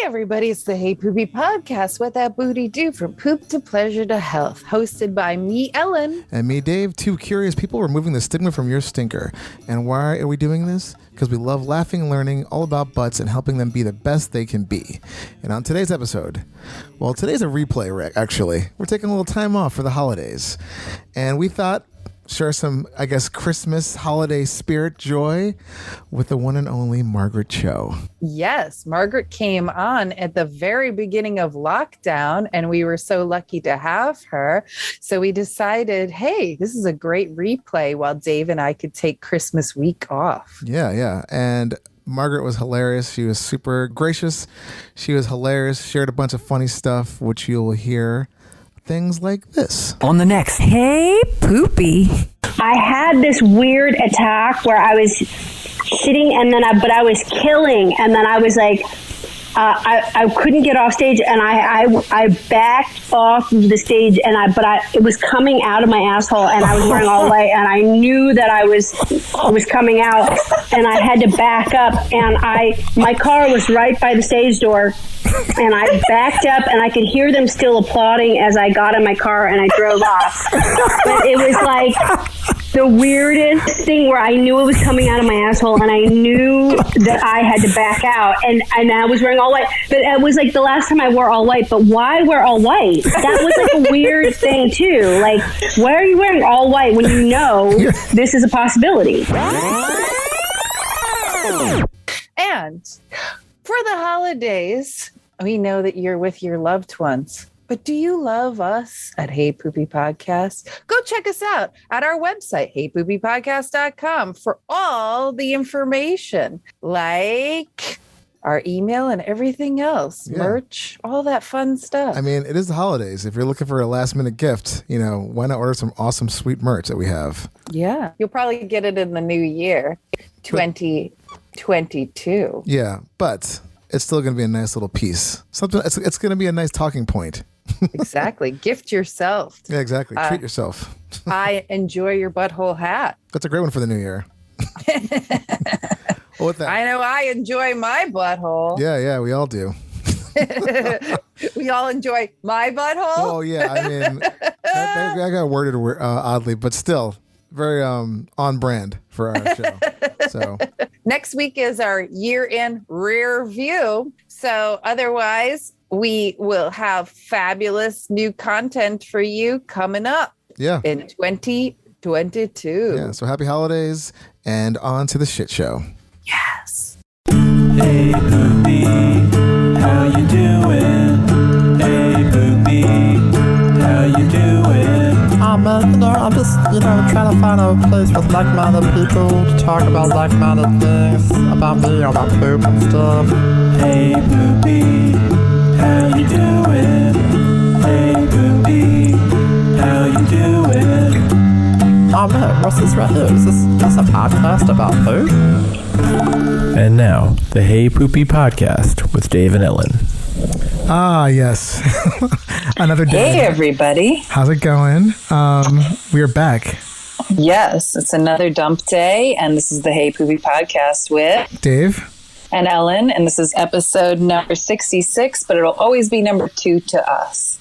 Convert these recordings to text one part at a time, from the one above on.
everybody, it's the Hey Poopy podcast. What that booty do from poop to pleasure to health. Hosted by me, Ellen. And me, Dave. Two curious people removing the stigma from your stinker. And why are we doing this? Because we love laughing and learning all about butts and helping them be the best they can be. And on today's episode, well, today's a replay, actually. We're taking a little time off for the holidays. And we thought, share some, I guess, Christmas holiday spirit joy with the one and only Margaret Cho. Yes, Margaret came on at the very beginning of lockdown, and we were so lucky to have her. So we decided, hey, this is a great replay while Dave and I could take Christmas week off. Yeah. And Margaret was hilarious. She was super gracious. She was hilarious. Shared a bunch of funny stuff, which you'll hear. Things like this. On the next Hey Poopy. I had this weird attack where I was shitting but I was killing, and then I was like, I couldn't get off stage, and I backed off the stage, and it was coming out of my asshole, and I was wearing all white, and I knew that it was coming out, and I had to back up, and my car was right by the stage door, and I backed up, and I could hear them still applauding as I got in my car and I drove off. But it was like the weirdest thing where I knew it was coming out of my asshole, and I knew that I had to back out, and I was wearing all white. But it was like the last time I wore all white. But why wear all white? That was like a weird thing too. Like, why are you wearing all white when you know this is a possibility? And for the holidays, we know that you're with your loved ones. But do you love us at Hey Poopy Podcast? Go check us out at our website, heypoopypodcast.com, for all the information, like our email and everything else, merch, all that fun stuff. I mean, it is the holidays. If you're looking for a last minute gift, why not order some awesome, sweet merch that we have? Yeah. You'll probably get it in the new year, 2022. Yeah, but it's still going to be a nice little piece. It's going to be a nice talking point. Exactly. Gift yourself. Yeah, exactly. Treat yourself. I enjoy your butthole hat. That's a great one for the new year. Well, with that, I know I enjoy my butthole. Yeah, we all do. We all enjoy my butthole. Oh yeah, I mean, I got worded oddly, but still very on brand for our show. So next week is our year-end rear view. So otherwise, we will have fabulous new content for you coming up. Yeah. In 2022. Yeah. So happy holidays and on to the shit show. Yes. Hey Poopy, how you doing? Hey Poopy, how you doing? I'm just, trying to find a place with like-minded people to talk about like-minded things about me, about poop and stuff. Hey Poopy, how you doing? Hey Poopy, how you doing? Oh man, what's this right here? Is this a podcast about poop? And now, the Hey Poopy podcast with Dave and Ellen. Ah, yes. Another day. Hey, everybody. How's it going? We are back. Yes, it's another dump day, and this is the Hey Poopy podcast with Dave and Ellen, and this is episode number 66, but it'll always be number 2 to us.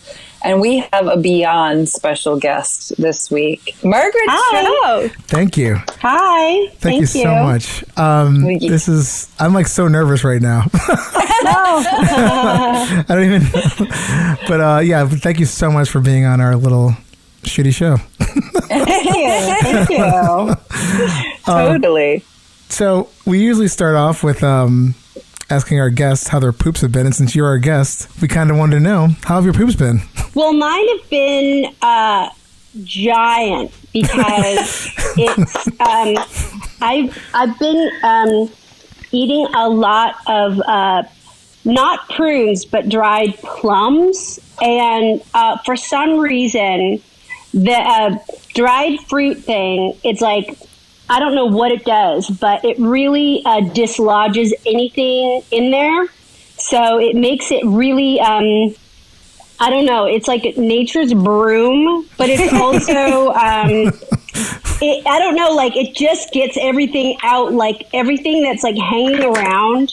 And we have a beyond special guest this week, Margaret Cho. Thank you. Hi. Thank you so much. I'm like so nervous right now. I don't even, but thank you so much for being on our little shitty show. Thank you. Totally. So we usually start off with asking our guests how their poops have been. And since you're our guest, we kind of wanted to know, how have your poops been? Well, mine have been giant because it's I've been eating a lot of not prunes but dried plums, and for some reason the dried fruit thing, it's like, I don't know what it does, but it really dislodges anything in there. So it makes it really, I don't know, it's like nature's broom, but it's also, I don't know, like it just gets everything out, like everything that's like hanging around.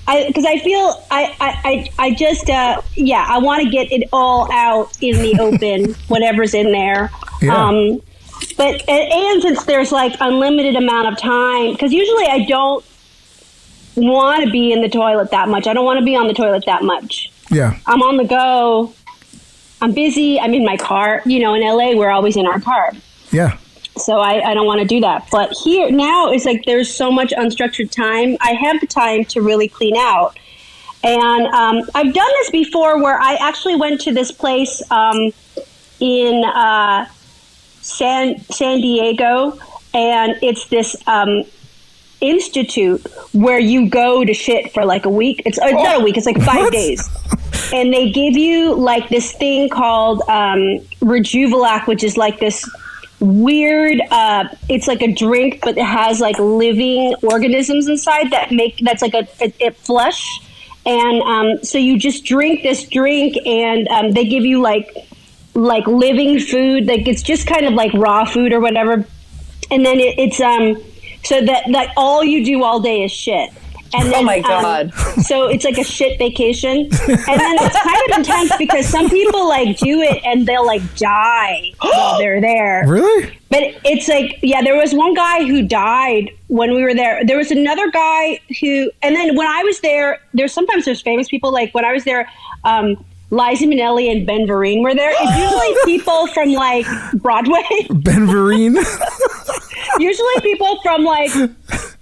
because I feel I just I want to get it all out in the open, whatever's in there. Yeah. But and since there's like unlimited amount of time, because usually I don't want to be in the toilet that much. I don't want to be on the toilet that much. Yeah. I'm on the go. I'm busy. I'm in my car. You know, in LA, we're always in our car. Yeah. So I don't want to do that. But here now it's like there's so much unstructured time. I have the time to really clean out. And I've done this before where I actually went to this place in San Diego. And it's this institute where you go to shit for like a week. It's not a week. It's like 5 days. And they give you like this thing called Rejuvelac, which is like this weird it's like a drink, but it has like living organisms inside that's like a flush, and so you just drink this drink, and they give you like living food, like it's just kind of like raw food or whatever, and then it's so that all you do all day is shit. And then, oh my God. So it's like a shit vacation. And then it's kind of intense because some people like do it and they'll like die while they're there. Really? But it's like, yeah, there was one guy who died when we were there. There was another guy who, and then when I was there, sometimes there's famous people. Like when I was there, Liza Minnelli and Ben Vereen were there. It's usually people from like Broadway. Ben Vereen? Usually people from like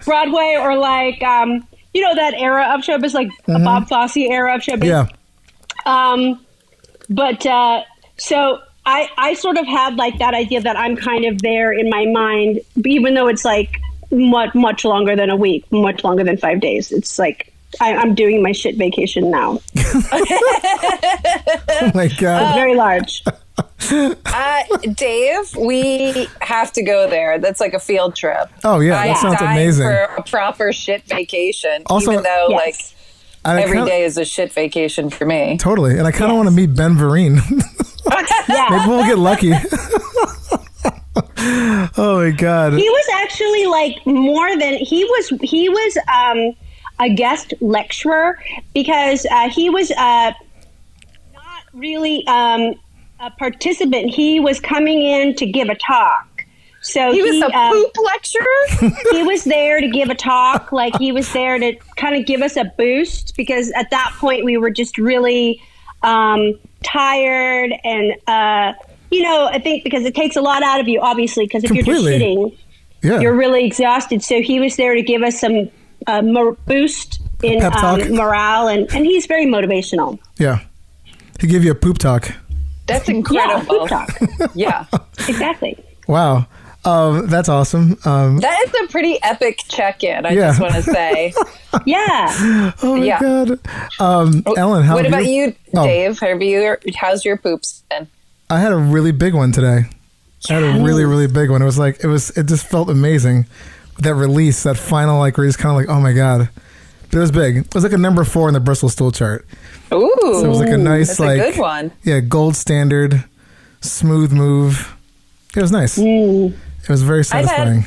Broadway or like, you know, that era of showbiz, like a Bob Fosse era of showbiz. Yeah. So I sort of had like that idea that I'm kind of there in my mind, even though it's like much longer than a week, much longer than 5 days. It's like I'm doing my shit vacation now. Oh my God. Very large. Dave, we have to go there. That's like a field trip. Oh yeah, that sounds amazing. For a proper shit vacation. Also, even though yes. like every day is a shit vacation for me. Totally, and I kind of want to meet Ben Vereen. Yeah. Maybe we'll get lucky. Oh my God. He was actually like he was a guest lecturer because he was not really a participant. He was coming in to give a talk. So he was a poop lecturer? He was there to give a talk. Like he was there to kind of give us a boost because at that point we were just really tired and you know, I think because it takes a lot out of you, obviously, because if you're just sitting, you're really exhausted. So he was there to give us some boost in morale, and he's very motivational. Yeah. He gave you a poop talk. That's incredible. Yeah, poop talk. Yeah. Exactly. Wow. That's awesome. That is a pretty epic check-in, I just want to say. Yeah. Oh my God. Ellen, what about you, Dave? How's your poops been? I had a really big one today. I had a really, really big one. It just felt amazing. That release, that final like release, kind of like, oh my God. But it was big. It was like a number 4 in the Bristol stool chart. Ooh. So it was like a nice, that's like, a good one. Yeah, gold standard, smooth move. It was nice. It was very satisfying.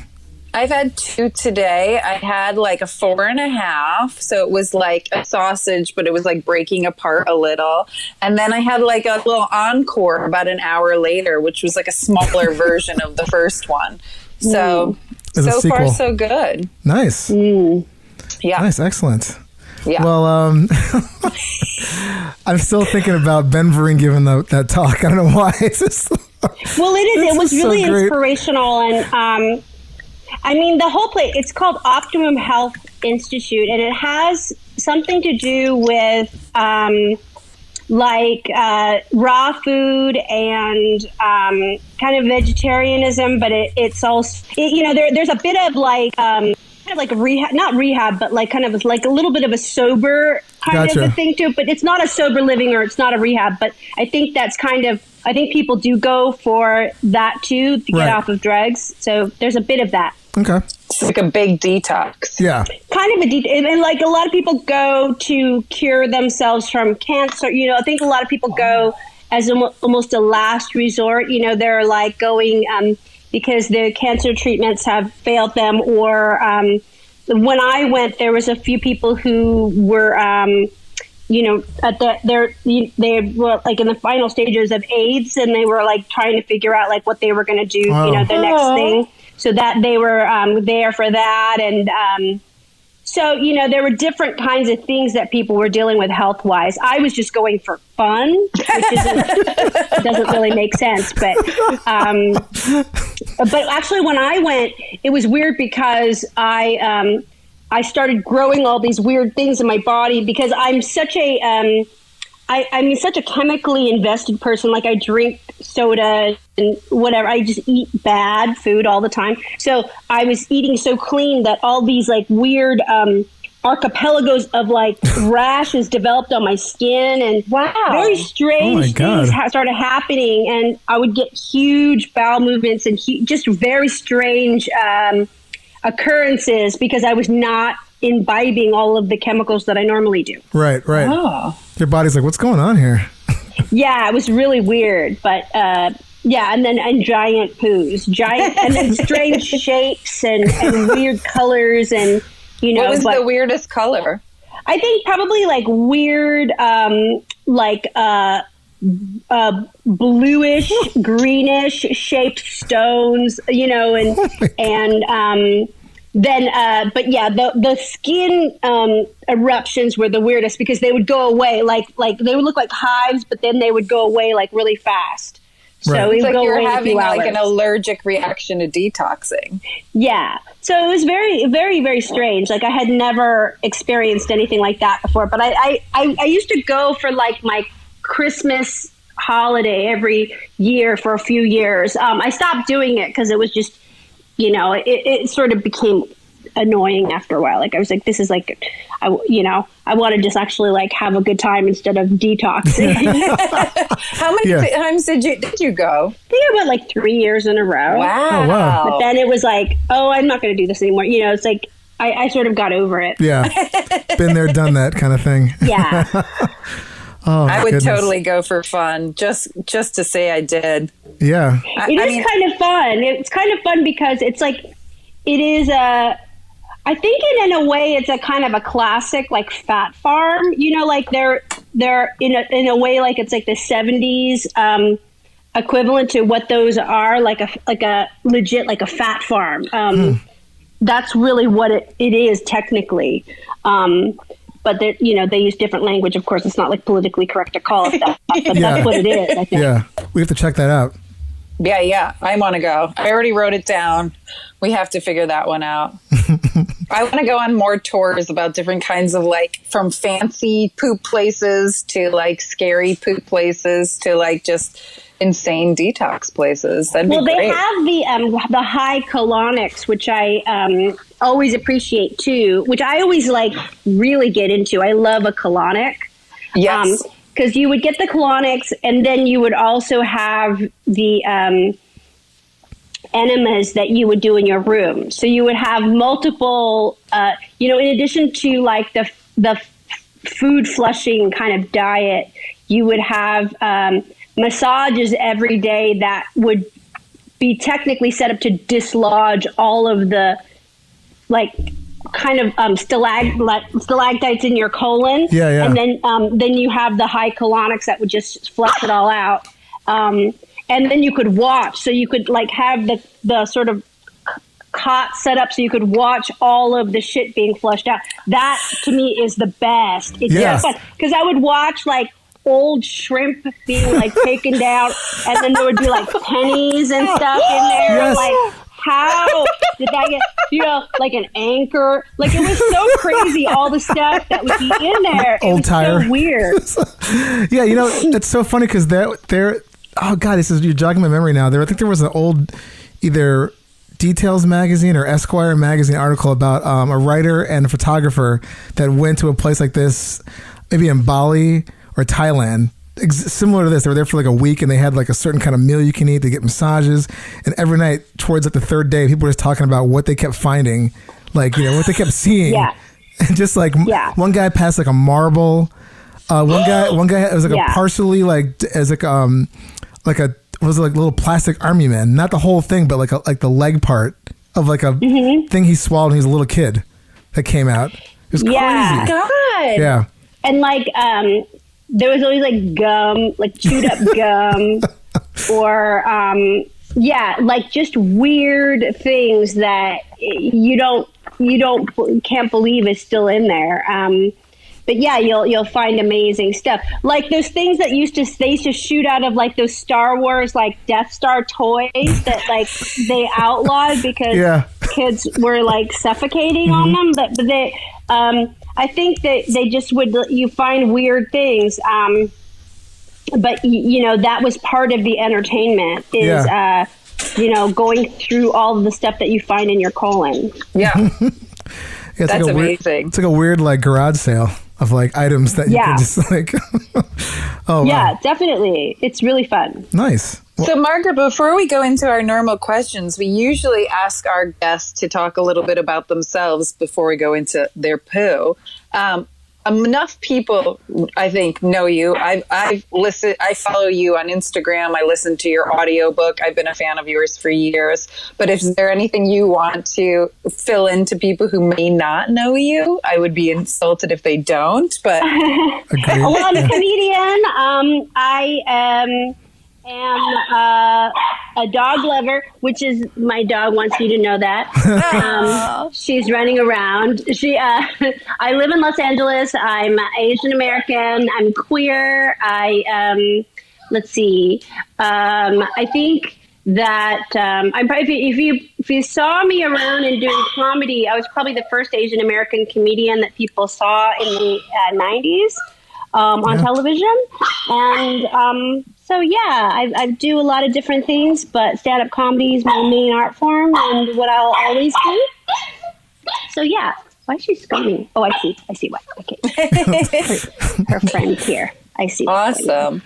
I've had 2 today. I had like a 4.5. So it was like a sausage, but it was like breaking apart a little. And then I had like a little encore about an hour later, which was like a smaller version of the first one. So, so far, so good. Nice. Yeah. Nice. Excellent. Yeah. Well, I'm still thinking about Ben Vereen giving that talk. I don't know why. It's just, well, it is. It was really inspirational. And I mean, the whole place, it's called Optimum Health Institute, and it has something to do with raw food and kind of vegetarianism, but it's also, you know, there's a bit of like kind of like rehab, not rehab, but like kind of like a little bit of a sober kind of a thing to it, but it's not a sober living or it's not a rehab, but I think that's kind of, I think people do go for that too, to get off of drugs. So there's a bit of that. Okay. It's like a big detox. Yeah. Kind of a detox. And like a lot of people go to cure themselves from cancer. You know, I think a lot of people go as almost a last resort. You know, they're like going because their cancer treatments have failed them, or when I went, there was a few people who were, you know, they were like in the final stages of AIDS, and they were like trying to figure out like what they were going to do, you know, the next thing. So that they were there for that. And so, you know, there were different kinds of things that people were dealing with health-wise. I was just going for fun, which doesn't really make sense. But actually, when I went, it was weird because I started growing all these weird things in my body because I'm such a I'm such a chemically invested person. Like I drink soda and whatever. I just eat bad food all the time. So I was eating so clean that all these like weird archipelagos of like rashes developed on my skin, and very strange things started happening. And I would get huge bowel movements and just very strange occurrences because I was not imbibing all of the chemicals that I normally do. Right. Oh. Your body's like, what's going on here? Yeah, it was really weird, but yeah, and giant poos, and then strange shapes and weird colors, and you know, what was the weirdest color? I think probably like weird, bluish, greenish shaped stones, you know, but yeah, the skin eruptions were the weirdest because they would go away like they would look like hives, but then they would go away like really fast. So Right. It's like go you're away having in a few like an hours. allergic reaction to detoxing. Yeah. So it was very, very, very strange. Like I had never experienced anything like that before. But I used to go for like my Christmas holiday every year for a few years. I stopped doing it because it was just, you know, it sort of became annoying after a while. Like I was like, this is like, I want to just actually like have a good time instead of detoxing. How many times did you go? I think I went like 3 years in a row. Wow. Oh, wow. But then it was like, oh, I'm not going to do this anymore. You know, it's like, I sort of got over it. Yeah. Been there, done that kind of thing. Yeah. Oh, I would goodness. totally go for fun, just to say I did. Yeah. It is kind of fun. It's kind of fun because it's like, it is I think in a way it's a kind of a classic like Fat Farm, you know, like they're in a way like it's like the 70s equivalent to what those are, like a legit like a Fat Farm. That's really what it is technically. But they use different language. Of course, it's not like politically correct to call it that, but that's what it is, I think. Yeah. We have to check that out. Yeah. I want to go. I already wrote it down. We have to figure that one out. I want to go on more tours about different kinds of like from fancy poop places to like scary poop places to like just insane detox places. That'd be great. They have the high colonics, which I always appreciate too, which I always like really get into. I love a colonic. Yes. Because you would get the colonics, and then you would also have the enemas that you would do in your room. So you would have multiple, in addition to like the food flushing kind of diet, you would have massages every day that would be technically set up to dislodge all of the like kind of stalactites in your colon. Yeah. And then you have the high colonics that would just flush it all out. And then you could watch. So you could like have the sort of cot set up so you could watch all of the shit being flushed out. That to me is the best. It's so fun because I would watch like old shrimp being like taken down, and then there would be like pennies and stuff in there. Yes. Like, how did that get, like an anchor? Like it was so crazy, all the stuff that would be in there. It Old was tire. so weird. Yeah, it's so funny because they're oh god, you're jogging my memory now. I think there was an old either Details magazine or Esquire magazine article about a writer and a photographer that went to a place like this, maybe in Bali or Thailand, similar to this. They were there for like a week, and they had like a certain kind of meal you can eat. They get massages, and every night towards like the third day, people were just talking about what they kept finding, like what they kept seeing. Yeah. And just like one guy passed like a marble. One guy it was like a partially like as like a was like a little plastic army man, not the whole thing, but like the leg part of like a thing he swallowed when he was a little kid. that came out. It was Yeah. crazy. God. Yeah. And like, there was always like gum, like chewed up gum, or like just weird things that can't believe is still in there. But yeah, you'll find amazing stuff. Like those things that they used to shoot out of like those Star Wars like Death Star toys that like they outlawed because kids were like suffocating on them. But they, I think that they just you find weird things. But that was part of the entertainment is going through all of the stuff that you find in your colon. Yeah. It's That's like amazing. It's like a weird like garage sale of like items that you can just like. Oh yeah, wow. Definitely. It's really fun. Nice. So, Margaret, before we go into our normal questions, we usually ask our guests to talk a little bit about themselves before we go into their poo. Enough people, I think, know you. I've listened. I follow you on Instagram. I listen to your audiobook. I've been a fan of yours for years. But is there anything you want to fill in to people who may not know you? I would be insulted if they don't. But well, I'm a comedian. I am a dog lover, which is my dog wants you to know that. She's running around. I live in Los Angeles. I'm Asian American. I'm queer. Let's see. I think that I'm probably if you saw me around and doing comedy, I was probably the first Asian American comedian that people saw in the 90s on television. And so, yeah, I do a lot of different things, but stand-up comedy is my main art form and what I'll always do. So, yeah. Why is she screaming? Oh, I see why. Okay. Her friend's here. I see. Awesome.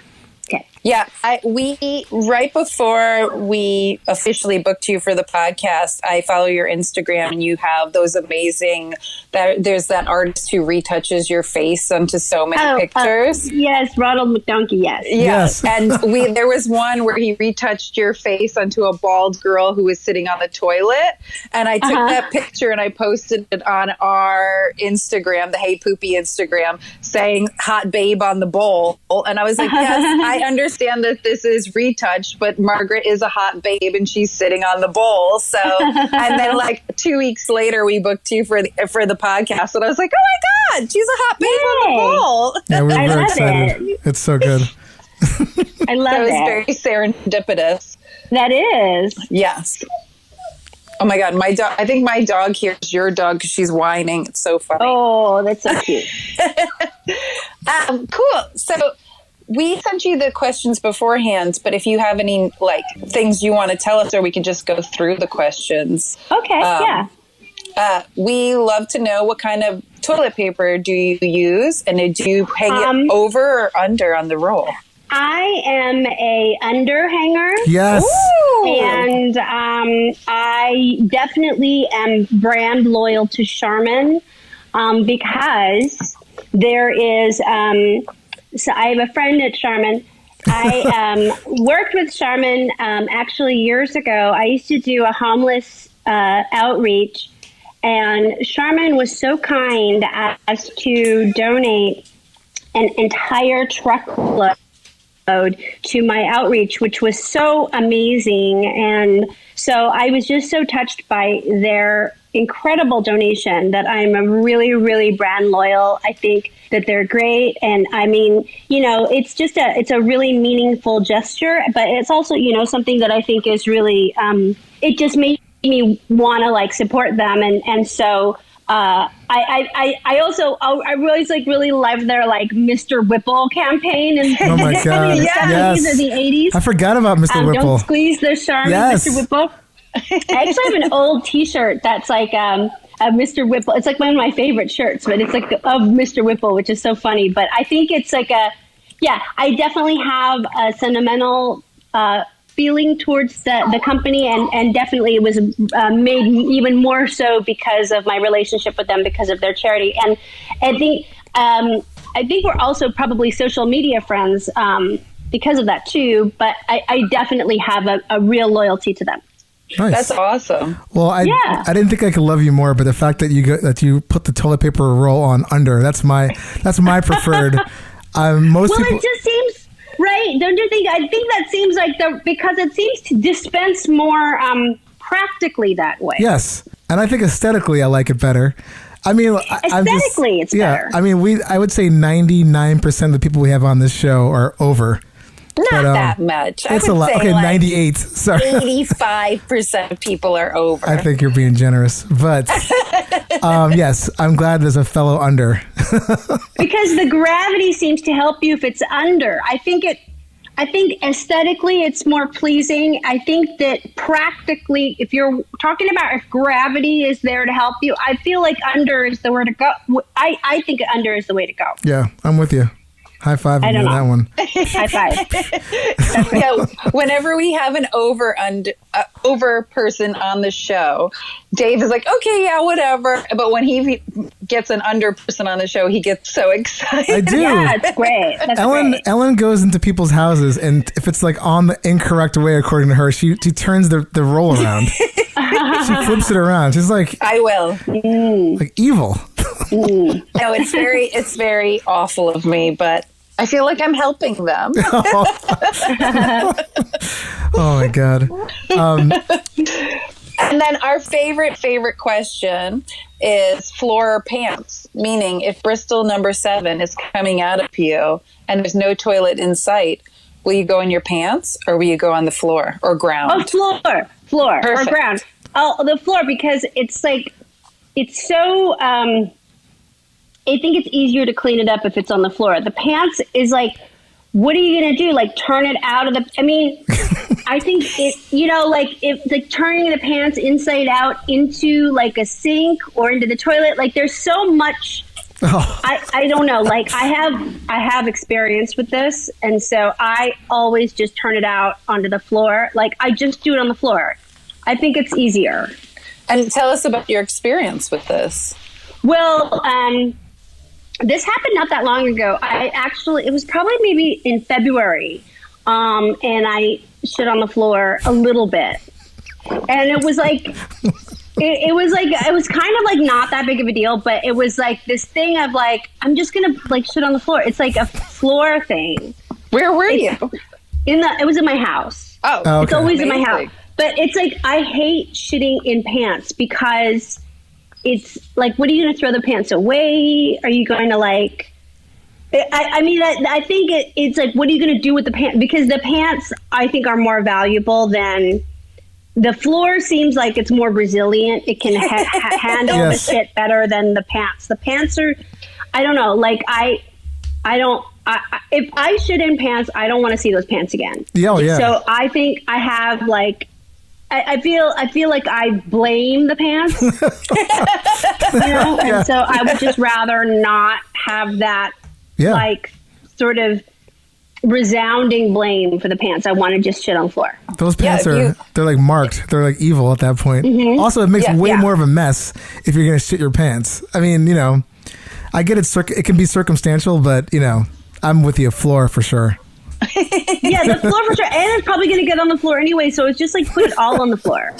Okay. Yeah, we right before we officially booked you for the podcast, I follow your Instagram and you have those amazing there's that artist who retouches your face onto so many pictures. Yes, Ronald McDonkey, yes. Yes. And there was one where he retouched your face onto a bald girl who was sitting on the toilet. And I took that picture and I posted it on our Instagram, the Hey Poopy Instagram, saying hot babe on the bowl. And I was like, yes, I understand that this is retouched, but Margaret is a hot babe and she's sitting on the bowl. So, and then like 2 weeks later, we booked you for the podcast. And I was like, oh my God, she's a hot babe on the bowl. Yeah, we're very excited. It. It's so good. I love it. It was very serendipitous. That is. Yes. Oh my God, my dog! I think my dog hears your dog because she's whining. It's so funny. Oh, that's so cute. Cool. So we sent you the questions beforehand, but if you have any like things you want to tell us, or we can just go through the questions. Okay. Yeah. We love to know what kind of toilet paper do you use, and do you hang it over or under on the roll? I am a underhanger. Yes. Ooh. And I definitely am brand loyal to Charmin because there is, so I have a friend at Charmin. I worked with Charmin actually years ago. I used to do a homeless outreach, and Charmin was so kind as to donate an entire truckload to my outreach, which was so amazing. And so I was just so touched by their incredible donation that I'm a really, really brand loyal. I think that they're great. And I mean, it's just it's a really meaningful gesture, but it's also, something that I think is really, it just made me want to like support them. And so, I also really love their like Mr. Whipple campaign in Oh my God. the 70s or the 80s. I forgot about Mr. Whipple. Don't squeeze the Charmin, Yes. Mr. Whipple. I actually have an old T-shirt that's like a Mr. Whipple. It's like one of my favorite shirts, but it's like of Mr. Whipple, which is so funny. But I think it's like I definitely have a sentimental feeling towards the company, and definitely it was made even more so because of my relationship with them, because of their charity. And I think we're also probably social media friends because of that too. But I definitely have a real loyalty to them. Nice. That's awesome. Well, I didn't think I could love you more, but the fact that you put the toilet paper roll on under, that's my preferred. Most people. It just seems right. Don't you think? I think that seems like because it seems to dispense more practically that way. Yes, and I think aesthetically, I like it better. I mean, aesthetically, it's better. I mean, I would say 99% of the people we have on this show are over. Not that much. It's a lot. Okay, 98. Sorry. 85% of people are over. I think you're being generous. But yes, I'm glad there's a fellow under. Because the gravity seems to help you if it's under. I think aesthetically it's more pleasing. I think that practically, if you're talking about if gravity is there to help you, I feel like under is the way to go. I think under is the way to go. Yeah, I'm with you. High five on that one. High five. Yeah, whenever we have an over person on the show, Dave is like, okay, yeah, whatever. But when he gets an under person on the show, he gets so excited. I do. Yeah, it's great. That's great. Ellen goes into people's houses, and if it's like on the incorrect way, according to her, she turns the roll around. She flips it around. She's like, I will. Like evil. No, it's very awful of me, but I feel like I'm helping them. Oh my God. And then our favorite question is floor or pants, meaning if Bristol number 7 is coming out of you and there's no toilet in sight, will you go in your pants or will you go on the floor or ground? Oh, floor or ground. Oh, the floor, because it's like, it's so, I think it's easier to clean it up if it's on the floor. The pants is like, what are you going to do? Like turn it out of the, I mean, I think if like turning the pants inside out into like a sink or into the toilet, like there's so much, I don't know. Like I have experience with this. And so I always just turn it out onto the floor. Like I just do it on the floor. I think it's easier. And tell us about your experience with this. Well, this happened not that long ago. It was probably maybe in February, and I shit on the floor a little bit, and it was like, it was kind of like not that big of a deal, but it was like this thing of like, I'm just gonna like shit on the floor. It's like a floor thing. Where were you? It was in my house. Oh, okay. It's always in my house. But it's like, I hate shitting in pants because it's like, what are you going to throw the pants away? Are you going to like, I think it's like, what are you going to do with the pants? Because the pants, I think, are more valuable than the floor. Seems like it's more resilient. It can handle the shit better than the pants. The pants are, I don't know, like if I shit in pants, I don't want to see those pants again. Yeah. So I think I have like, I feel like I blame the pants, and so I would just rather not have that like sort of resounding blame for the pants. I want to just shit on the floor. Those pants they're like marked. They're like evil at that point. Mm-hmm. Also, it makes way more of a mess if you're going to shit your pants. I mean, I get it can be circumstantial, but I'm with you, floor for sure. Yeah, the floor for sure. And it's probably going to get on the floor anyway, so it's just like put it all on the floor.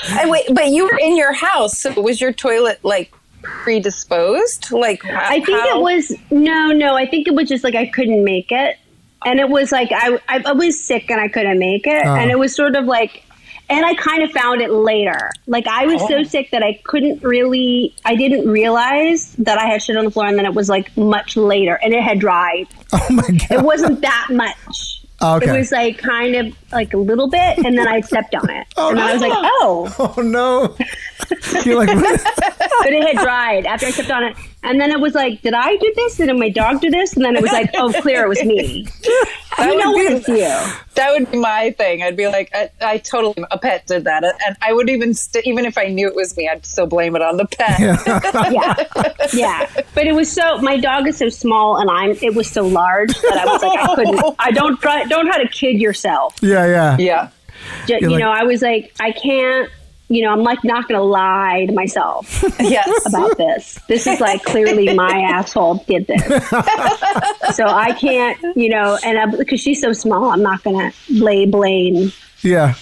And wait, but you were in your house, so was your toilet like predisposed? Like I think it was no. I think it was just like I couldn't make it, and it was like I was sick and I couldn't make it, and it was sort of like. And I kind of found it later. Like I was so sick that I didn't realize that I had shit on the floor, and then it was like much later and it had dried. Oh my God. It wasn't that much. Okay. It was like kind of like a little bit, and then I stepped on it. And then I was like, oh no. You're like, but it had dried after I stepped on it. And then it was like, did I do this? Did my dog do this? And then it was like, oh, clear, it was me. It's you. That would be my thing. I'd be like, I totally, a pet did that. And I would even if I knew it was me, I'd still blame it on the pet. Yeah. But it was my dog is so small and it was so large that I was like, don't try to kid yourself. Yeah. I was like, I can't, I'm like not going to lie to myself about this. This is like clearly my asshole did this. So I can't, and because she's so small, I'm not going to lay blame Yeah.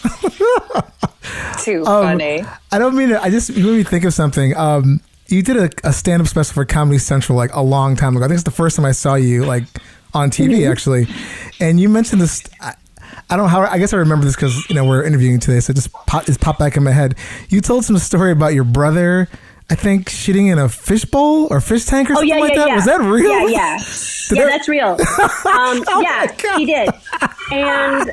Too funny. I don't mean it. You made me think of something. You did a stand-up special for Comedy Central like a long time ago. I think it's the first time I saw you like on TV actually. And you mentioned this. I don't know how. I guess I remember this because we're interviewing today, so it just popped back in my head. You told some story about your brother, I think, shitting in a fishbowl or fish tank or something that. Yeah. Was that real? Yeah. That's real. He did. And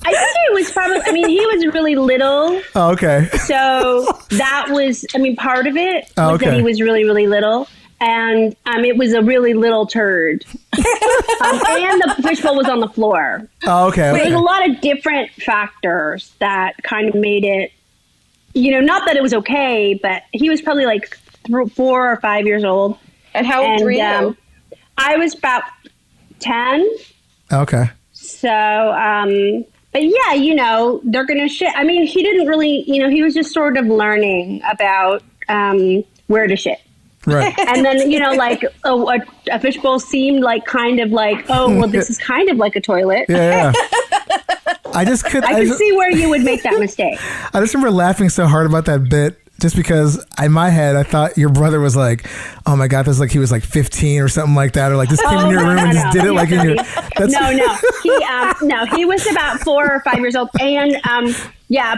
I think it was probably. I mean, he was really little. Oh, okay. So that was. I mean, part of it was that he was really, really little. And it was a really little turd. And the fishbowl was on the floor. Oh, okay. There's a lot of different factors that kind of made it, not that it was okay, but he was probably like 4 or 5 years old. And how old were you? I was about 10. Okay. So, but yeah, they're going to shit. I mean, he didn't really, he was just sort of learning about where to shit. Right. And then, like a fishbowl seemed like kind of like, this is kind of like a toilet. Yeah. I could see where you would make that mistake. I just remember laughing so hard about that bit just because in my head, I thought your brother was like, oh my God, this like he was like 15 or something like that. Or like just came in your room and just did it like in your... He was about 4 or 5 years old. And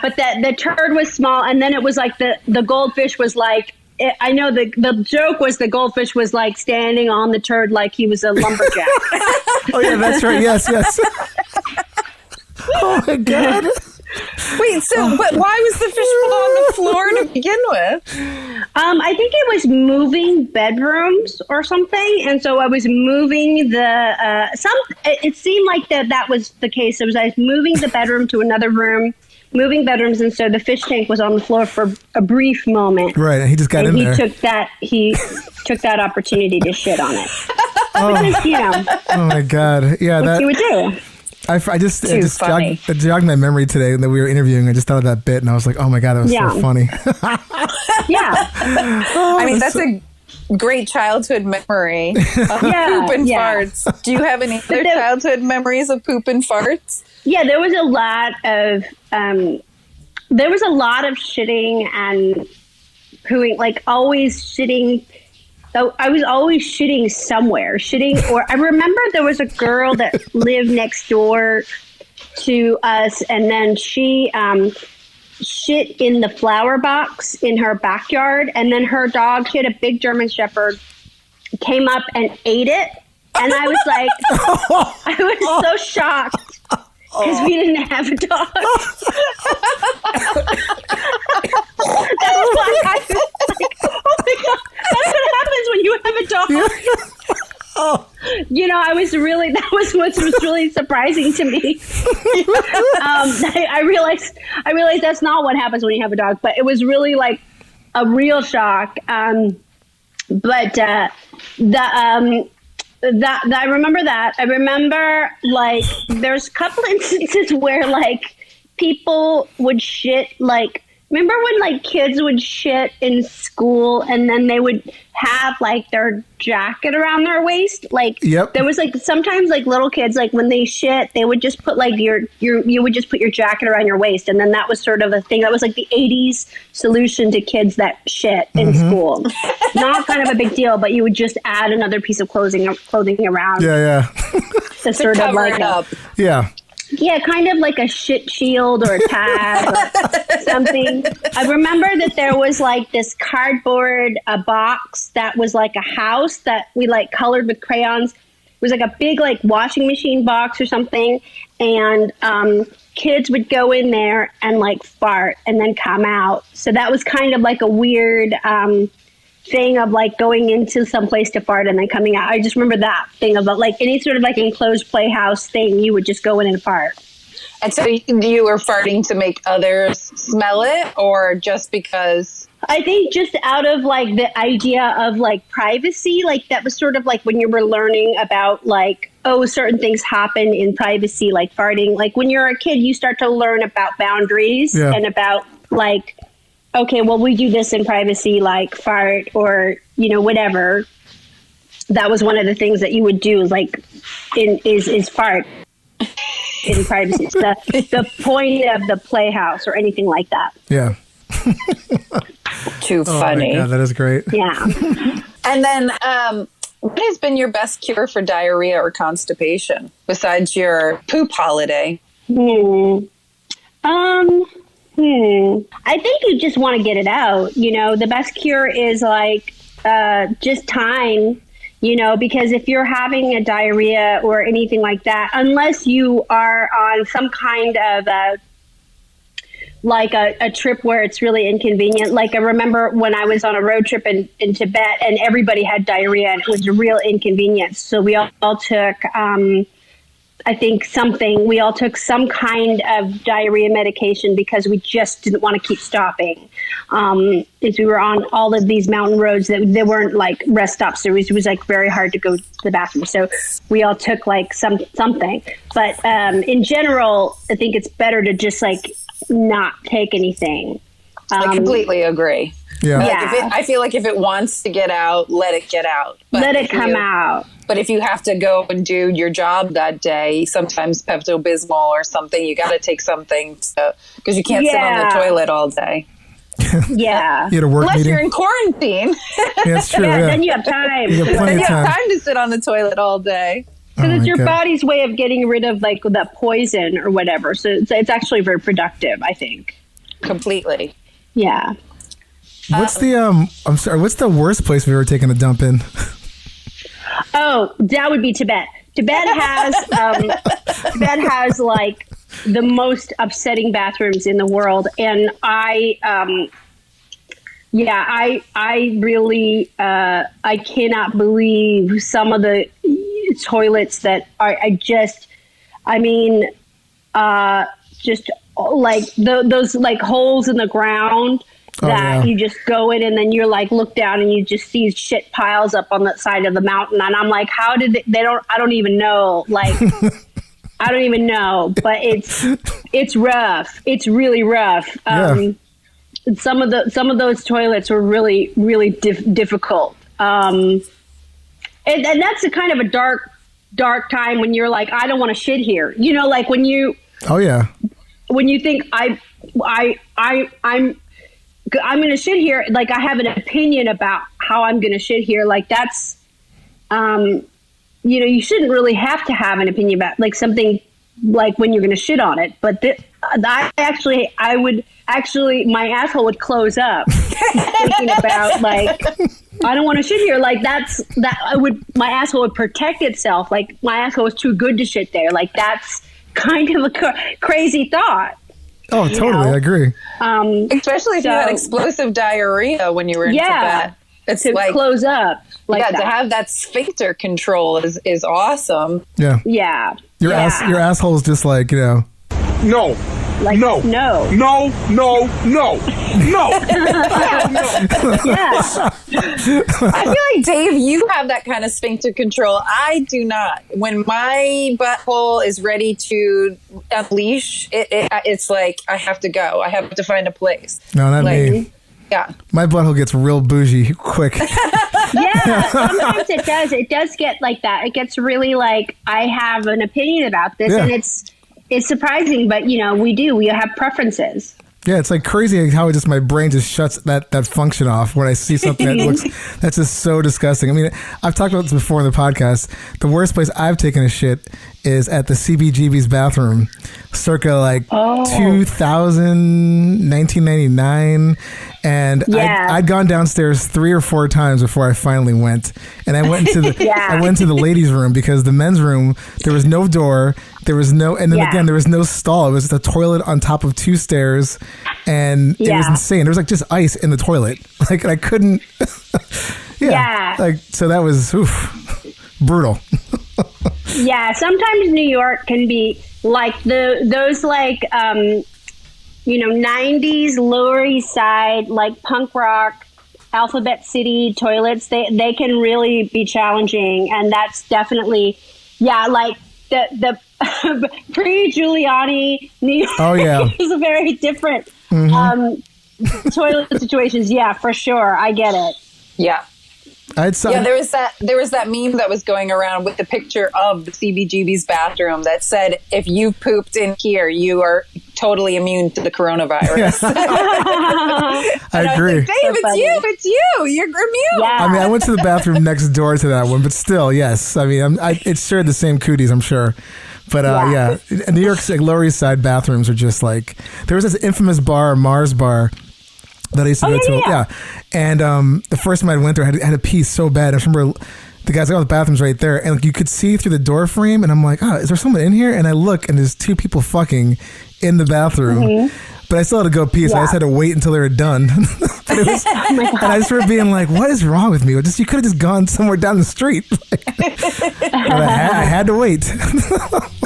but the turd was small. And then it was like the goldfish was like, I know the joke was the goldfish was like standing on the turd like he was a lumberjack. Oh yeah, that's right. Yes. Oh my God. Wait, but why was the fishbowl on the floor to begin with? I think it was moving bedrooms or something, and so I was moving it seemed like that was the case. I was moving the bedroom to another room. Moving bedrooms, and so the fish tank was on the floor for a brief moment. Right, and he just got in there. He took that opportunity to shit on it. Because, oh my God, yeah, what you would do. I just jogged my memory today that we were interviewing. I just thought of that bit, and I was like, oh my God, it was so funny. Yeah, I mean that's a great childhood memory of poop and farts. Do you have any other childhood memories of poop and farts? Yeah, there was a lot of shitting and pooing, like always shitting. I was always shitting somewhere. Or I remember there was a girl that lived next door to us, and then she shit in the flower box in her backyard, and then her dog, she had a big German Shepherd, came up and ate it, and I was like, I was so shocked. Because we didn't have a dog. That's why I was like, oh my God, that's what happens when you have a dog. That was what was really surprising to me. I realized that's not what happens when you have a dog, but it was really like a real shock. I remember that. I remember like there's a couple instances where like people would shit like. Remember when like kids would shit in school and then they would have like their jacket around their waist? Like there was like sometimes like little kids like when they shit they would just put like you would just put your jacket around your waist, and then that was sort of a thing that was like the 80s solution to kids that shit in school. Not kind of a big deal, but you would just add another piece of clothing around. To sort of like it up. Yeah, kind of like a shit shield or a tag or something. I remember that there was like this cardboard box that was like a house that we like colored with crayons. It was like a big like washing machine box or something. And kids would go in there and like fart and then come out. So that was kind of like a weird thing of like going into some place to fart and then coming out. I just remember that thing of like any sort of like enclosed playhouse thing, you would just go in and fart. And so you were farting to make others smell it, or just because? I think just out of like the idea of like privacy, like that was sort of like when you were learning about like, oh, certain things happen in privacy, like farting. Like when you're a kid, you start to learn about boundaries and about like, okay, well, we do this in privacy, like fart or, whatever. That was one of the things that you would do, like, is fart. in privacy. It's the point of the playhouse or anything like that. Yeah. Too Oh funny. my God, that is great. Yeah. And then, what has been your best cure for diarrhea or constipation besides your poop holiday? I think you just want to get it out. You know, the best cure is like just time. You know, because if you're having a diarrhea or anything like that, unless you are on some kind of a trip where it's really inconvenient. Like I remember when I was on a road trip in Tibet and everybody had diarrhea and it was a real inconvenience. So we all took, we all took some kind of diarrhea medication because we just didn't want to keep stopping. As we were on all of these mountain roads that they weren't like rest stops. It was like very hard to go to the bathroom. So we all took like something. But in general, I think it's better to just like not take anything. I completely agree. Yeah. Like I feel like if it wants to get out, let it get out. But let it come out. But if you have to go and do your job that day, sometimes Pepto-Bismol or something, you got to take something because you can't sit on the toilet all day. Yeah. You had a work Unless meeting? you're in quarantine. Yeah, that's true. Yeah, Yeah. then you have time. You have plenty You of have time. time to sit on the toilet all day. Because it's your God. body's way of getting rid of like that poison or whatever. So it's actually very productive, I think. Completely. Yeah. What's the I'm sorry, what's the worst place we've ever taken a dump in? Oh, that would be Tibet. Tibet has like the most upsetting bathrooms in the world, and I really I cannot believe some of the toilets that are just like those like holes in the ground that you just go in and then you're like look down and you just see shit piles up on the side of the mountain, and I'm like, how did I don't even know, like I don't even know, but it's rough. It's really rough. Some of those toilets were really, really difficult. And that's a kind of a dark time when you're like, I don't want to shit here. You know, like when you think I'm going to shit here, like I have an opinion about how I'm going to shit here. Like that's, you shouldn't really have to have an opinion about like something like when you're going to shit on it. But I would my asshole would close up thinking about like, I don't want to shit here. Like my asshole would protect itself. Like my asshole was too good to shit there. Like that's kind of a crazy thought. Oh, totally. I agree. Especially if you had explosive diarrhea when you were in Tibet. It's to like close up. Like to have that sphincter control is awesome. Yeah. Yeah. Your asshole is just like, No. Like, no. No. Yeah. I feel like, Dave, you have that kind of sphincter control. I do not. When my butthole is ready to unleash, it's like I have to go. I have to find a place. No, not me. Yeah. My butthole gets real bougie quick. Yeah, sometimes it does. It does get like that. It gets really like, I have an opinion about this, and it's surprising, but we have preferences. Yeah, it's like crazy how my brain just shuts that function off when I see something that's just so disgusting. I mean, I've talked about this before in the podcast. The worst place I've taken a shit is at the CBGB's bathroom, circa like 2000, 1999. And I'd gone downstairs 3 or 4 times before I finally went. And I went into the I went to the ladies' room because the men's room, there was no door, there was no, and then again, there was no stall. It was the toilet on top of 2 stairs, and it was insane. There was like just ice in the toilet. Like I couldn't. Like, so that was brutal. Yeah, sometimes New York can be like those like 90s Lower East Side, like punk rock, Alphabet City toilets. They can really be challenging, and that's definitely like the pre-Giuliani New York is a very different toilet situations. Yeah, for sure, I get it. Yeah. There was that meme that was going around with the picture of the CBGB's bathroom that said, if you pooped in here, you are totally immune to the coronavirus. I agree. Dave, it's you. You're immune. Yeah. I mean, I went to the bathroom next door to that one, but still, yes. I mean, it shared the same cooties, I'm sure. But yeah, New York's Lower East Side bathrooms are just like, there was this infamous bar, Mars Bar, that I used to go to. Yeah. And the first time I went there, I had to pee so bad. I remember the guys, the bathroom's right there, and like, you could see through the door frame, and I'm like, oh, is there someone in here? And I look, and there's two people fucking in the bathroom. But I still had to go pee, so I just had to wait until they were done. And I just remember being like, what is wrong with me? You could have just gone somewhere down the street. But I had to wait.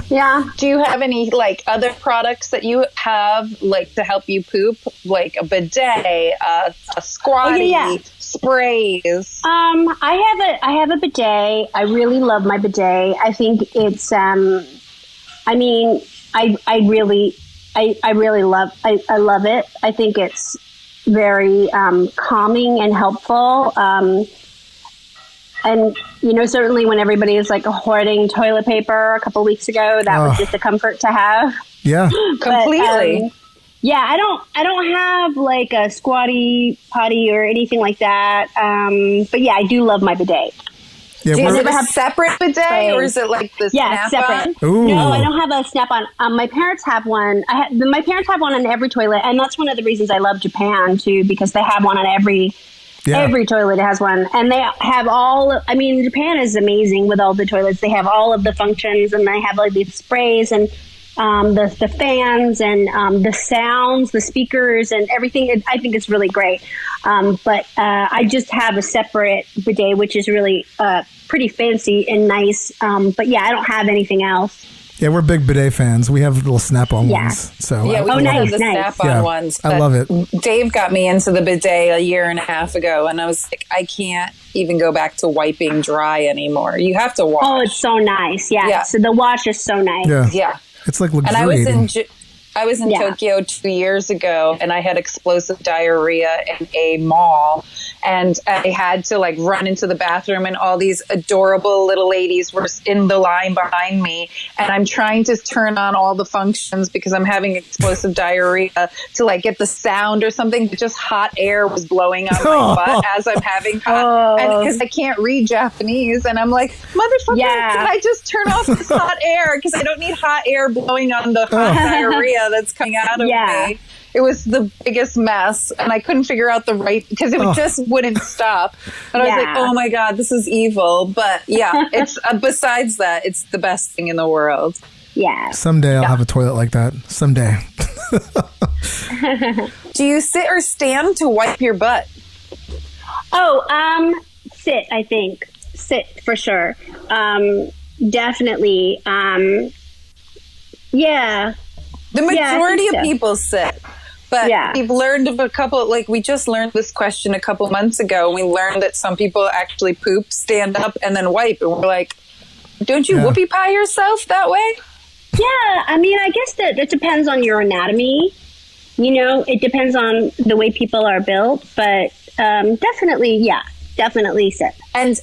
Yeah. Do you have any like other products that you have like to help you poop, like a bidet, a squatty, sprays? I have a bidet. I really love my bidet. I think it's I mean, I really love it. I think it's very calming and helpful. And, you know, certainly when everybody is like hoarding toilet paper a couple of weeks ago, that was just a comfort to have. Yeah. Completely. Yeah, I don't have like a squatty potty or anything like that. But yeah, I do love my bidet. Yeah, do you have a separate bidet, or is it like the Snap-on? Ooh. No, I don't have a Snap-on. My parents have one. My parents have one on every toilet, and that's one of the reasons I love Japan too, because they have one on every toilet has one, and they have all. I mean, Japan is amazing with all the toilets. They have all of the functions, and they have like these sprays and the fans and the sounds, the speakers, and everything. I think it's really great. But I just have a separate bidet, which is really pretty fancy and nice. But yeah, I don't have anything else. Yeah, we're big bidet fans. We have little Snap-on ones. So yeah, we have the Snap-on ones. I love it. Dave got me into the bidet a year and a half ago, and I was like, I can't even go back to wiping dry anymore. You have to wash. Oh, it's so nice. Yeah. So the wash is so nice. Yeah. It's like luxuriating. And I was in Tokyo 2 years ago, and I had explosive diarrhea in a mall, and I had to like run into the bathroom, and all these adorable little ladies were in the line behind me, and I'm trying to turn on all the functions because I'm having explosive diarrhea to like get the sound or something, but just hot air was blowing on my butt as I'm having hot, and because I can't read Japanese, and I'm like, motherfucker, can I just turn off this hot air, because I don't need hot air blowing on the hot diarrhea that's coming out of me. It was the biggest mess, and I couldn't figure out the right, because it just wouldn't stop. And I was like, oh my God, this is evil. But yeah, it's besides that, it's the best thing in the world. Yeah. Someday I'll have a toilet like that. Someday. Do you sit or stand to wipe your butt? Oh, sit, I think. Sit for sure. Definitely. Yeah. The majority of people sit. But we've learned of a couple, like we just learned this question a couple months ago. And we learned that some people actually poop, stand up, and then wipe. And we're like, don't you whoopie pie yourself that way? Yeah, I mean, I guess that depends on your anatomy. You know, it depends on the way people are built. But definitely sit. And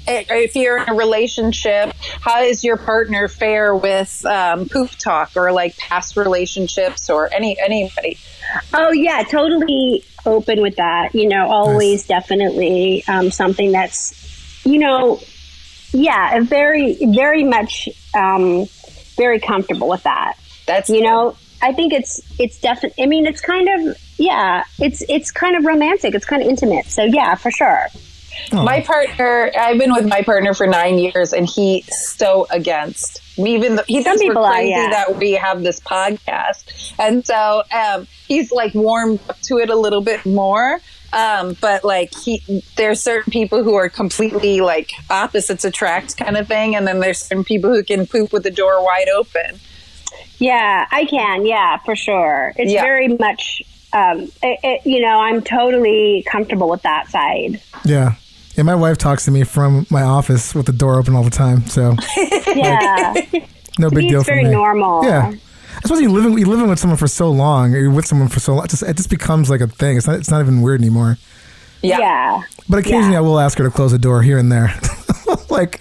if you're in a relationship, how does your partner fare with poop talk, or like past relationships, or anybody? Oh yeah, totally open with that. You know, always definitely something that's, you know, very, very much very comfortable with that. That's, you know, I think it's definitely. I mean, it's kind of it's kind of romantic. It's kind of intimate. So yeah, for sure. My partner, I've been with my partner for 9 years, and he's so against. Even though he thinks we're crazy that we have this podcast, and so he's like warmed up to it a little bit more. But like there's certain people who are completely like opposites attract kind of thing, and then there's certain people who can poop with the door wide open. Yeah, I can. Yeah, for sure. It's very much. You know, I'm totally comfortable with that side. Yeah. Yeah, my wife talks to me from my office with the door open all the time. So no big deal it's for me. very normal. Yeah. I suppose you're living with someone for so long, or you're with someone for so long, it just becomes like a thing. It's not even weird anymore. Yeah. But occasionally I will ask her to close the door here and there. Like,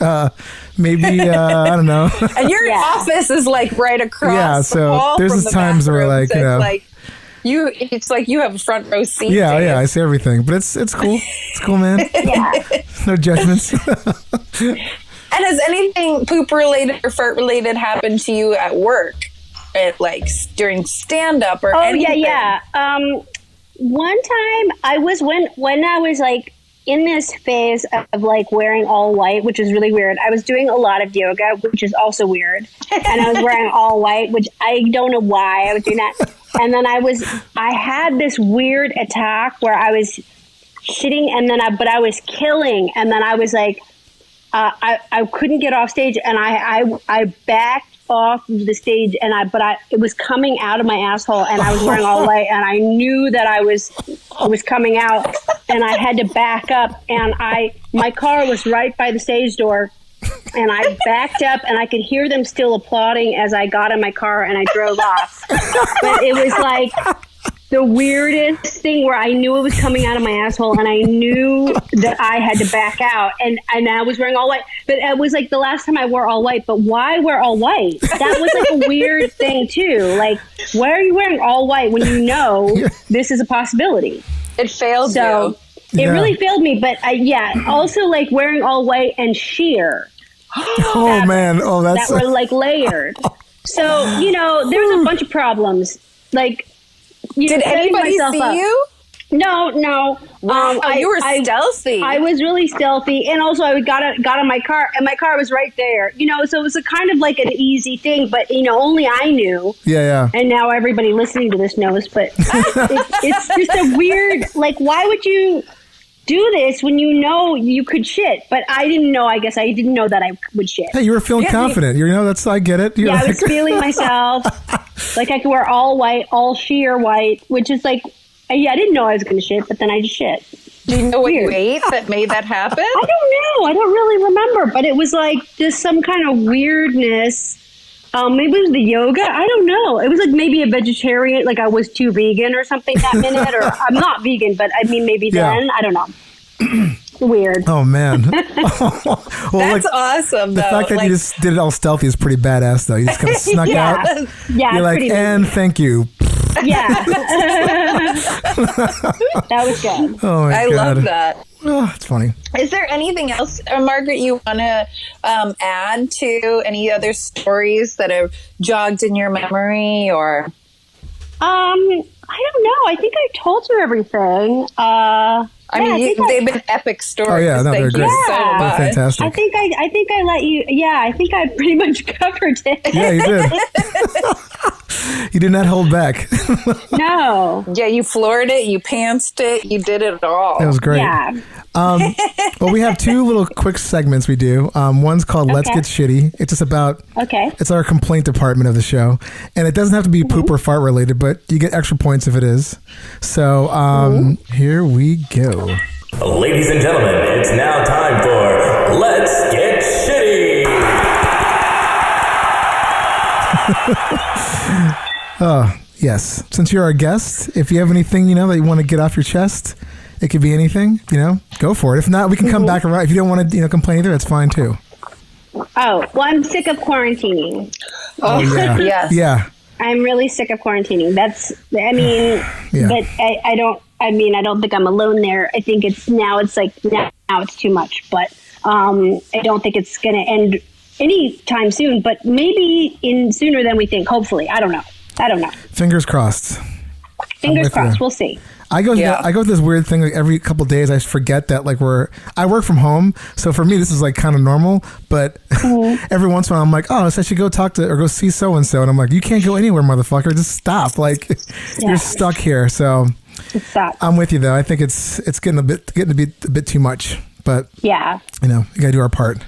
maybe, I don't know. And your office is like right across the wall there's from this the times where bathroom, like, so you know. it's like you have a front row seat. Yeah, Dave. I see everything. But it's cool. It's cool, man. No judgments. And has anything poop related or fart related happened to you at work? Like during stand up or anything? One time I was when I was like in this phase of like wearing all white, which is really weird. I was doing a lot of yoga, which is also weird. And I was wearing all white, which I don't know why I was doing that. And then I had this weird attack where I was shitting but I was killing. And then I was like, I couldn't get off stage, and I backed off the stage, and it was coming out of my asshole, and I was wearing all white, and I knew that it was coming out, and I had to back up, and my car was right by the stage door, and I backed up, and I could hear them still applauding as I got in my car and I drove off. But it was like the weirdest thing where I knew it was coming out of my asshole, and I knew that I had to back out, and I was wearing all white. But it was like the last time I wore all white. But why wear all white? That was like a weird thing too. Like, why are you wearing all white when you know this is a possibility? It failed you. It really failed me. But also like wearing all white and sheer. That were like layered. So there's a bunch of problems. Like. Did anybody see you? No. Wow, you were stealthy. I was really stealthy, and also I got in my car, and my car was right there. So it was a kind of like an easy thing, but only I knew. Yeah. And now everybody listening to this knows. But it's just a weird. Like, why would you do this when you know you could shit? But I didn't know. I guess I didn't know that I would shit. Hey, you were feeling confident. I get it. I was feeling myself. Like I could wear all white, all sheer white, which is like, I didn't know I was going to shit, but then I just shit. Do you know what you ate that made that happen? I don't know. I don't really remember, but it was like just some kind of weirdness. Maybe it was the yoga. I don't know. It was like maybe a vegetarian, like I was too vegan or something that minute, or I'm not vegan, but I mean, maybe then, I don't know. Weird. Oh man. That's awesome. The fact that you just did it all stealthy is pretty badass, though. You just kind of snuck out. Yeah. You're like, and thank you. Yeah. That was good. Oh my God. I love that. Oh, it's funny. Is there anything else, Margaret, you want to add to any other stories that have jogged in your memory, or? I don't know. I think I told you everything. They've been epic stories. Oh yeah, no, they're great. So much. They're fantastic. I think I let you. Yeah, I think I pretty much covered it. Yeah, you did. You did not hold back. No. Yeah, you floored it. You pantsed it. You did it all. That was great. Yeah. Well, we have two little quick segments we do. One's called Let's Get Shitty. It's just about, it's our complaint department of the show. And it doesn't have to be poop or fart related, but you get extra points if it is. So here we go. Ladies and gentlemen, it's now time for Let's Get Shitty. Yes. Since you're our guest, if you have anything, that you want to get off your chest, it could be anything, go for it. If not, we can come back around. If you don't want to, complain either, that's fine too. Oh, well, I'm sick of quarantining. Oh, yeah. Yes. Yeah. I'm really sick of quarantining. But I don't think I'm alone there. I think now it's too much, but I don't think it's going to end anytime soon, but maybe sooner than we think, hopefully. I don't know. Fingers crossed. Fingers crossed. We'll see. I go through this weird thing, like every couple of days I forget that I work from home, so for me this is like kind of normal, but every once in a while I'm like, oh, so I should go talk to or go see so and so, and I'm like, you can't go anywhere, motherfucker, just stop, like you're stuck here. So I'm with you though. I think it's getting to be a bit too much, but you gotta do our part.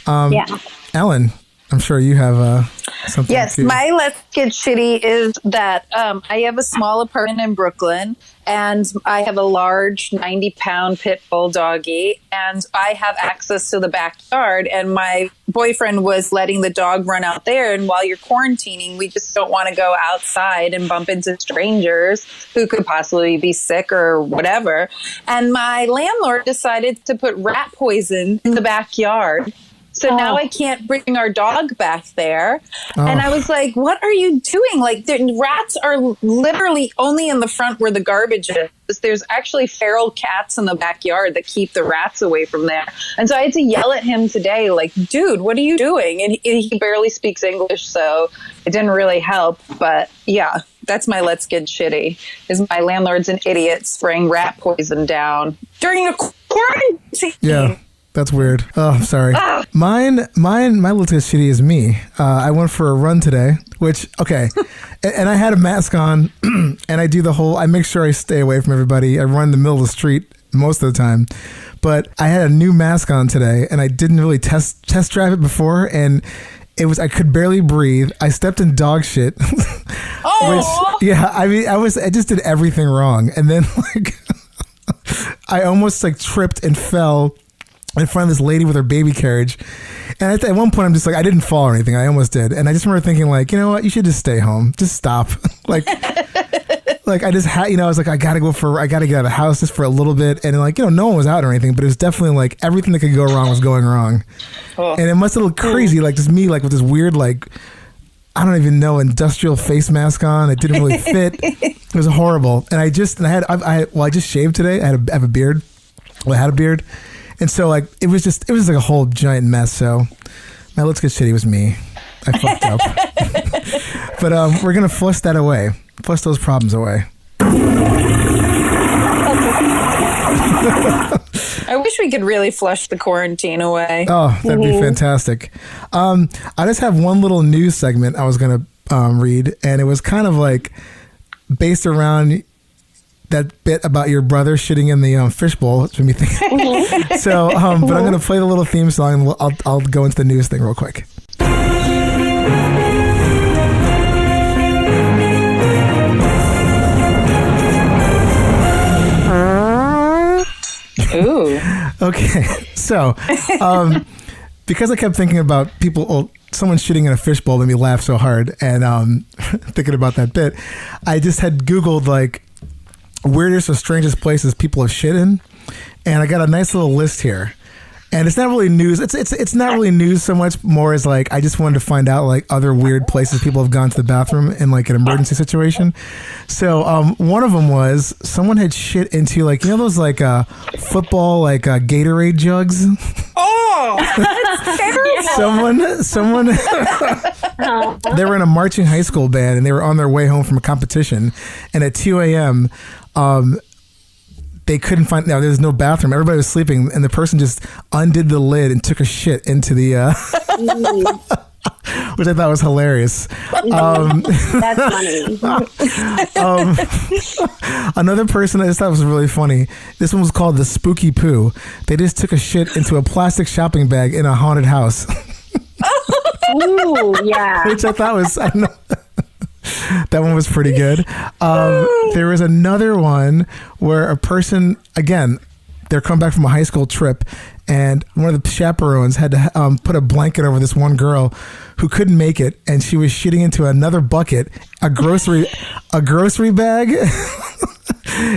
Ellen, I'm sure you have something. Yes, too. my Let's Get Shitty is that I have a small apartment in Brooklyn, and I have a large 90-pound pit bull doggy, and I have access to the backyard, and my boyfriend was letting the dog run out there, and while you're quarantining, we just don't want to go outside and bump into strangers who could possibly be sick or whatever. And my landlord decided to put rat poison in the backyard. So now I can't bring our dog back there. And I was like, what are you doing? Like, the rats are literally only in the front where the garbage is. There's actually feral cats in the backyard that keep the rats away from there. And so I had to yell at him today, like, dude, what are you doing? And he barely speaks English, so it didn't really help. But yeah, that's my Let's Get Shitty, is my landlord's an idiot spraying rat poison down during a quarantine. Yeah. That's weird. Oh, I'm sorry. My Let's Get Shitty is me. I went for a run today, which, okay. And I had a mask on, and I do I make sure I stay away from everybody. I run in the middle of the street most of the time. But I had a new mask on today, and I didn't really test drive it before, and I could barely breathe. I stepped in dog shit. Which, yeah, I mean, I just did everything wrong. And then, like, I almost, like, tripped and fell in front of this lady with her baby carriage. And at one point, I'm just like, I didn't fall or anything. I almost did. And I just remember thinking, like, you know what? You should just stay home. Just stop. like I just had, I was like, I got to get out of the house just for a little bit. And like, no one was out or anything, but it was definitely like everything that could go wrong was going wrong. And it must have looked crazy. Like just me, like with this weird, like, I don't even know, industrial face mask on. It didn't really fit. It was horrible. And I just shaved today. I have a beard. Well, I had a beard. And so, like, it was like a whole giant mess. So, my Let's Get Shitty was me. I fucked up. But we're going to flush that away. Flush those problems away. I wish we could really flush the quarantine away. Oh, that'd be fantastic. I just have one little news segment I was going to read. And it was kind of like based around that bit about your brother shitting in the fishbowl. Which made me think. So, but I'm going to play the little theme song, and I'll go into the news thing real quick. Ooh. Okay, so because I kept thinking about someone shitting in a fishbowl made me laugh so hard, and thinking about that bit, I just had Googled like weirdest or strangest places people have shit in, and I got a nice little list here. And it's not really news. It's not really news so much, more as like I just wanted to find out like other weird places people have gone to the bathroom in like an emergency situation. So one of them was someone had shit into like, those like football like Gatorade jugs. Oh, that's terrible. Someone they were in a marching high school band and they were on their way home from a competition, and at 2 a.m. They couldn't find. Now there's no bathroom. Everybody was sleeping, and the person just undid the lid and took a shit into the. Which I thought was hilarious. That's funny. Another person I just thought was really funny. This one was called the Spooky Poo. They just took a shit into a plastic shopping bag in a haunted house. Ooh, yeah. Which I thought was. I don't know. That one was pretty good. There was another one where a person, again, they're coming back from a high school trip, and one of the chaperones had to put a blanket over this one girl who couldn't make it, and she was shitting into another bucket, a grocery bag,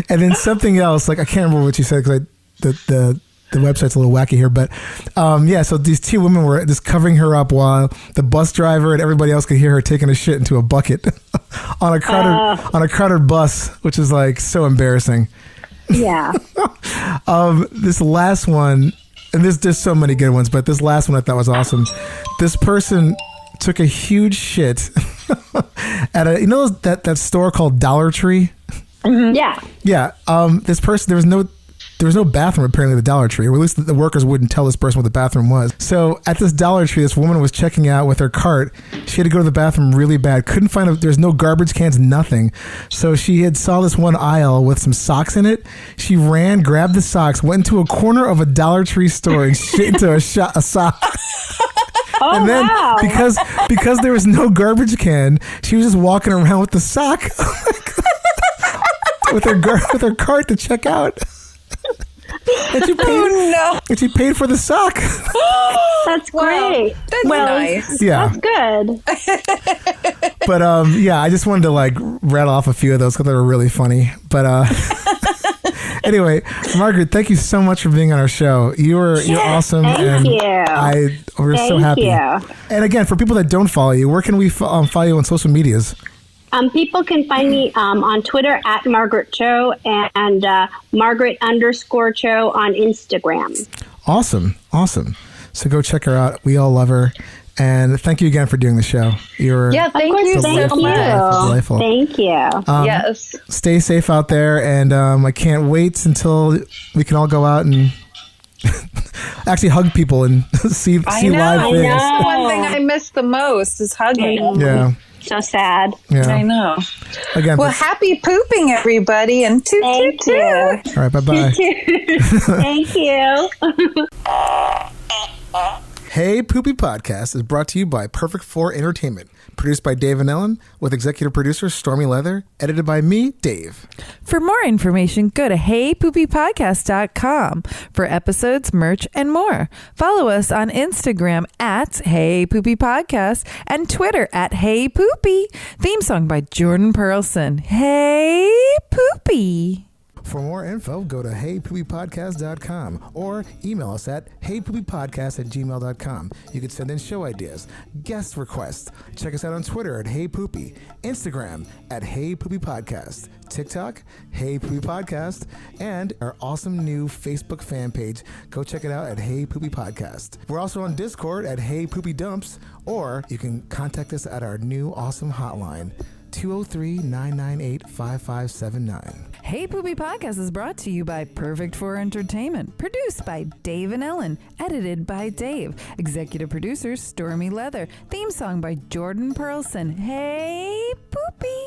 and then something else. Like I can't remember what she said because the website's a little wacky here, but so these two women were just covering her up while the bus driver and everybody else could hear her taking a shit into a bucket on a crowded bus, which is like so embarrassing. Yeah. This last one, and there's so many good ones, but this last one I thought was awesome. This person took a huge shit at that store called Dollar Tree. Mm-hmm. Yeah. Yeah. This person, there was no bathroom apparently at the Dollar Tree, or at least the workers wouldn't tell this person what the bathroom was. So at this Dollar Tree, this woman was checking out with her cart. She had to go to the bathroom really bad. Couldn't find there's no garbage cans, nothing. So she saw this one aisle with some socks in it. She ran, grabbed the socks, went into a corner of a Dollar Tree store and shit into a sock. Oh, And then wow. because there was no garbage can, she was just walking around with the sock with her cart to check out. And she paid for the sock. That's Wow. great. That's nice. Yeah. That's good. But I just wanted to like rattle off a few of those because they were really funny. But anyway, Margaret, thank you so much for being on our show. You're awesome. Thank you. We're so happy. You. And again, for people that don't follow you, where can we follow you on social medias? People can find me on Twitter at Margaret Cho and Margaret_Cho on Instagram. Awesome. So go check her out. We all love her. And thank you again for doing the show. Thank you so much. Delightful. Thank you. Yes. Stay safe out there. And I can't wait until we can all go out and actually hug people and see live things. That's one thing I miss the most is hugging. Yeah. So sad. Yeah. I know. Again, Well, happy pooping, everybody, and toot toot Thank you. toot. all right, bye-bye. Thank you. Hey Poopy Podcast is brought to you by Perfect 4 Entertainment. Produced by Dave and Ellen, with executive producer Stormy Leather, edited by me, Dave. For more information, go to heypoopypodcast.com for episodes, merch, and more. Follow us on Instagram at heypoopypodcast and Twitter at heypoopy. Theme song by Jordan Pearlson. Hey Poopy. For more info, go to heypoopypodcast.com or email us at heypoopypodcast@gmail.com. You can send in show ideas, guest requests. Check us out on Twitter at heypoopy, Instagram at heypoopypodcast, TikTok, Hey Poopy Podcast, and our awesome new Facebook fan page. Go check it out at Hey Poopy Podcast. We're also on Discord at Hey Poopy Dumps, or you can contact us at our new awesome hotline, 203-998-5579. Hey Poopy Podcast is brought to you by Perfect 4 Entertainment. Produced by Dave and Ellen. Edited by Dave. Executive producer Stormy Leather. Theme song by Jordan Pearlson. Hey Poopy.